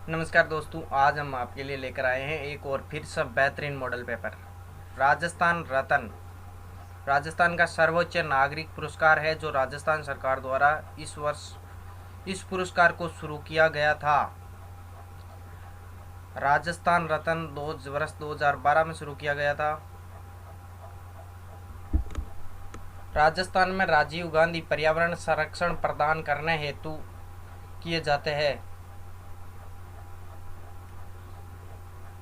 नमस्कार दोस्तों, आज हम आपके लिए लेकर आए हैं एक और फिर से बेहतरीन मॉडल पेपर। राजस्थान रत्न राजस्थान का सर्वोच्च नागरिक पुरस्कार है जो राजस्थान सरकार द्वारा इस वर्ष इस पुरस्कार को शुरू किया गया था। राजस्थान रत्न वर्ष 2012 में शुरू किया गया था। राजस्थान में राजीव गांधी पर्यावरण संरक्षण प्रदान करने हेतु किए जाते हैं।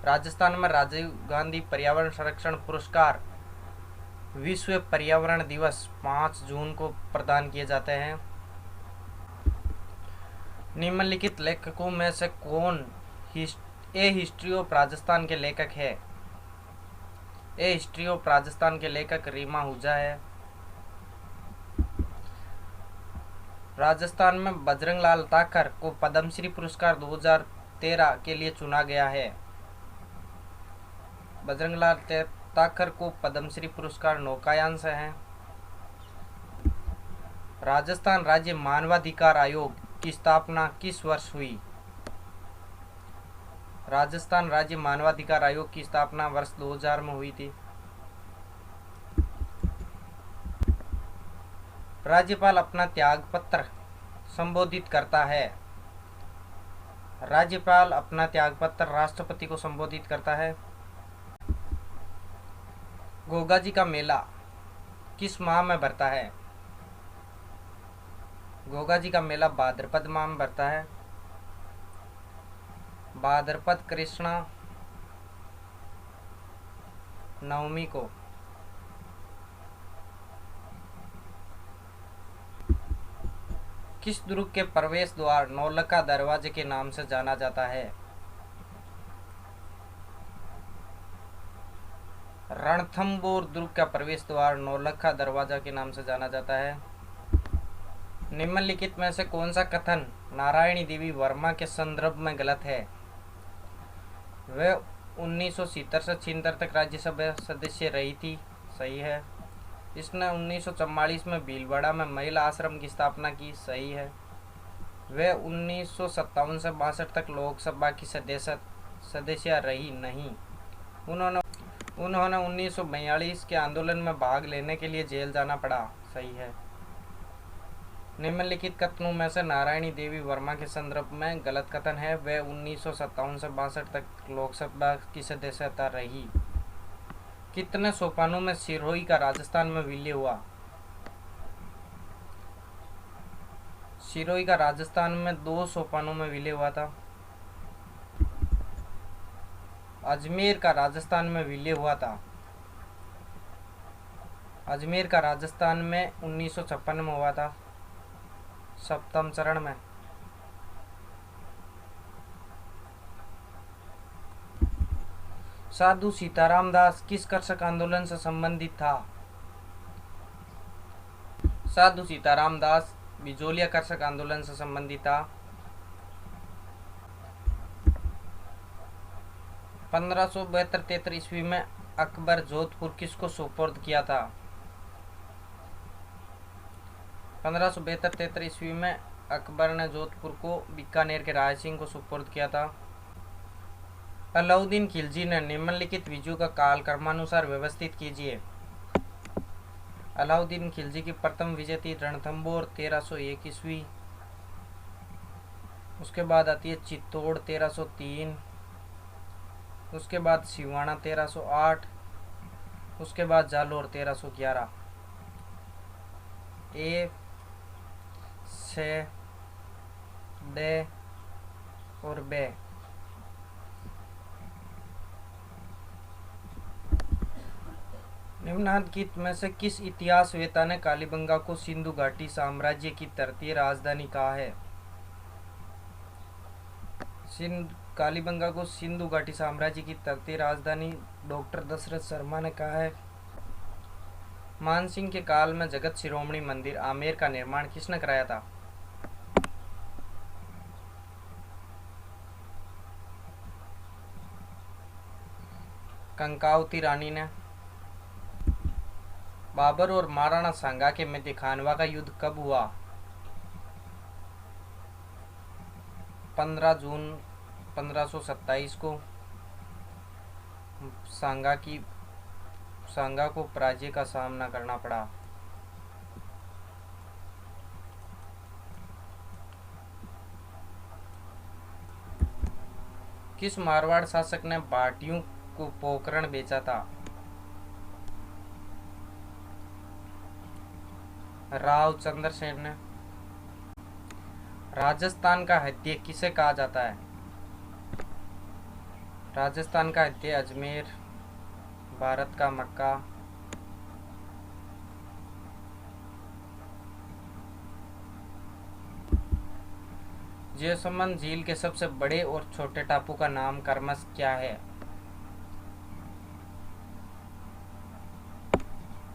राजस्थान में राजीव गांधी पर्यावरण संरक्षण पुरस्कार विश्व पर्यावरण दिवस 5 जून को प्रदान किए जाते हैं। निम्नलिखित लेखकों में से कौन ए हिस्ट्री ऑफ राजस्थान के लेखक है? ए हिस्ट्री ऑफ राजस्थान के लेखक रीमा आहूजा है। राजस्थान में बजरंग लाल ताखर को पद्मश्री पुरस्कार 2013 के लिए चुना गया है। बजरंग लाल ताखर को पद्मश्री पुरस्कार नौकायान से है। राजस्थान राज्य मानवाधिकार आयोग की स्थापना किस वर्ष हुई? राजस्थान राज्य मानवाधिकार आयोग की स्थापना वर्ष 2000 में हुई थी। राज्यपाल अपना त्यागपत्र संबोधित करता है। राज्यपाल अपना त्यागपत्र राष्ट्रपति को संबोधित करता है। गोगा जी का मेला किस माह में भरता है? गोगा जी का मेला भाद्रपद माह में भरता है। भाद्रपद कृष्णा नवमी को। किस दुर्ग के प्रवेश द्वार नौलखा दरवाजे के नाम से जाना जाता है? रणथंबोर दुर्ग का प्रवेश द्वार नौलखा दरवाजा के नाम से जाना जाता है। निम्नलिखित में से कौन सा कथन नारायणी देवी वर्मा के संदर्भ में गलत है? वह 1970 से 76 तक राज्यसभा सदस्य रही थी। सही है। इसने 1944 में भीलवाड़ा में महिला आश्रम की स्थापना की। सही है। वह 1957 से 62 तक लोकसभा की सदस्य रही नहीं। उन्होंने 1942 के आंदोलन में भाग लेने के लिए जेल जाना पड़ा। सही है। निम्नलिखित कथनों में से नारायणी देवी वर्मा के संदर्भ में गलत कथन है। वह 1957 से 62 तक लोकसभा की सदस्यता रही। कितने सोपानों में सिरोही का राजस्थान में विलय हुआ? सिरोही का राजस्थान में 2 सोपानों में विलय हुआ था। अजमेर का राजस्थान में विलय हुआ था। अजमेर का राजस्थान में 1956 में हुआ था, 7वें चरण में। साधु सीताराम दास किस कृषक आंदोलन से संबंधित था? साधु सीताराम दास बिजोलिया कृषक आंदोलन से संबंधित था। 1572-73 ईस्वी में अकबर जोधपुर किसको सुपुर्द किया था? 1572-73 ईस्वी में अकबर ने जोधपुर को बीकानेर के राय सिंह को सुपुर्द किया था। अलाउद्दीन खिलजी ने निम्नलिखित विजयों का काल क्रमानुसार व्यवस्थित कीजिए। अलाउद्दीन खिलजी की प्रथम विजय थी रणथंबोर 1301 ईस्वी। उसके बाद आती है चित्तौड़ 1303। उसके बाद सिवाना 1308। उसके बाद जालोर 1311। ए से डे और बे। निम्नलिखित में से किस इतिहासवेत्ता ने कालीबंगा को सिंधु घाटी साम्राज्य की तृतीय राजधानी कहा है? कालीबंगा को सिंधु घाटी साम्राज्य की तृतीय राजधानी डॉक्टर दशरथ शर्मा ने कहा है। मानसिंह के काल में जगत शिरोमणि मंदिर आमेर का निर्माण किसने कराया था? कंकावती रानी ने। बाबर और महाराणा सांगा के मध्य खानवा का युद्ध कब हुआ? 15 जून 1527 को सांगा को पराजय का सामना करना पड़ा। किस मारवाड़ शासक ने भाटियों को पोखरण बेचा था? राव चंद्रसेन ने। राजस्थान का हृदय किसे कहा जाता है? राजस्थान का हृदय अजमेर, भारत का मक्का। जैसलमेर झील के सबसे बड़े और छोटे टापू का नाम क्रमशः क्या है?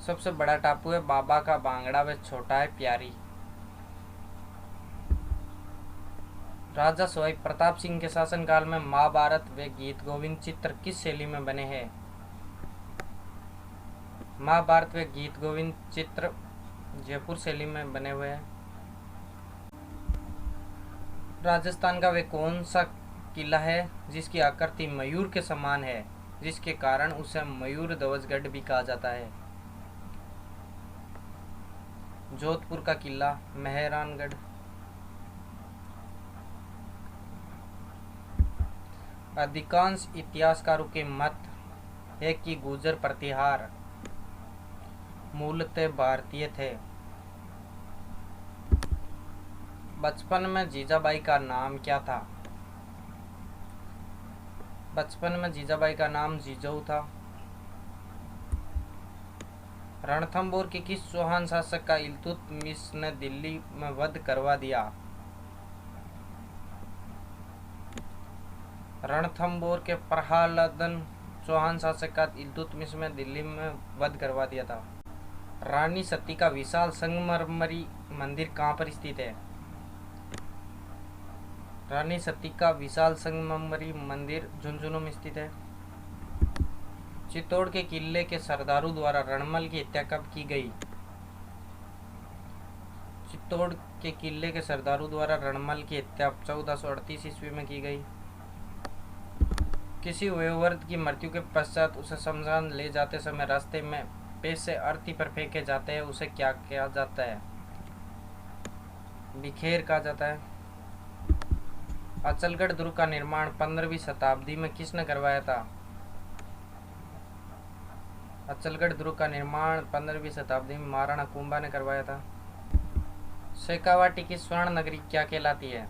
सबसे बड़ा टापू है बाबा का बांगड़ा व छोटा है प्यारी। राजा सवाई प्रताप सिंह के शासनकाल में महाभारत व गीत गोविंद चित्र किस शैली में बने हैं? महाभारत व गीत गोविंद चित्र जयपुर शैली में बने हुए हैं। राजस्थान का वे कौन सा किला है जिसकी आकृति मयूर के समान है, जिसके कारण उसे मयूर ध्वजगढ़ भी कहा जाता है? जोधपुर का किला मेहरानगढ़। अधिकांश इतिहासकारों के मत है कि गुर्जर प्रतिहार मूलतः भारतीय थे। बचपन में जीजाबाई का नाम क्या था? बचपन में जीजाबाई का नाम जीजऊ था। रणथंभौर के किस चौहान शासक का इल्तुतमिश ने दिल्ली में वध करवा दिया? रणथंभौर के प्रहलादन चौहान शासक का इल्तुतमिश में दिल्ली में वध करवा दिया था। रानी सती का विशाल संगमरमरी मंदिर कहाँ पर स्थित है? रानी सती का विशाल संगमरमरी मंदिर झुंझुनू में स्थित है। चित्तौड़ के किले के सरदारों द्वारा रणमल की हत्या कब की गई? चित्तौड़ के किले के सरदारों द्वारा रणमल की हत्या 1438 ईस्वी में की गई। किसी वयोवृद्ध की मृत्यु के पश्चात उसे शमशान ले जाते समय रास्ते में पैसे अर्थी पर फेंके जाते हैं, उसे क्या कहा जाता है? बिखेर कहा जाता है। अचलगढ़ दुर्ग का निर्माण 15वीं शताब्दी में किसने करवाया था? अचलगढ़ दुर्ग का निर्माण 15वीं शताब्दी में महाराणा कुंभा ने करवाया था। शेखावाटी की स्वर्ण नगरी क्या कहलाती है?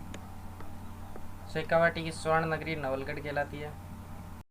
शेखावाटी की स्वर्ण नगरी नवलगढ़ कहलाती है।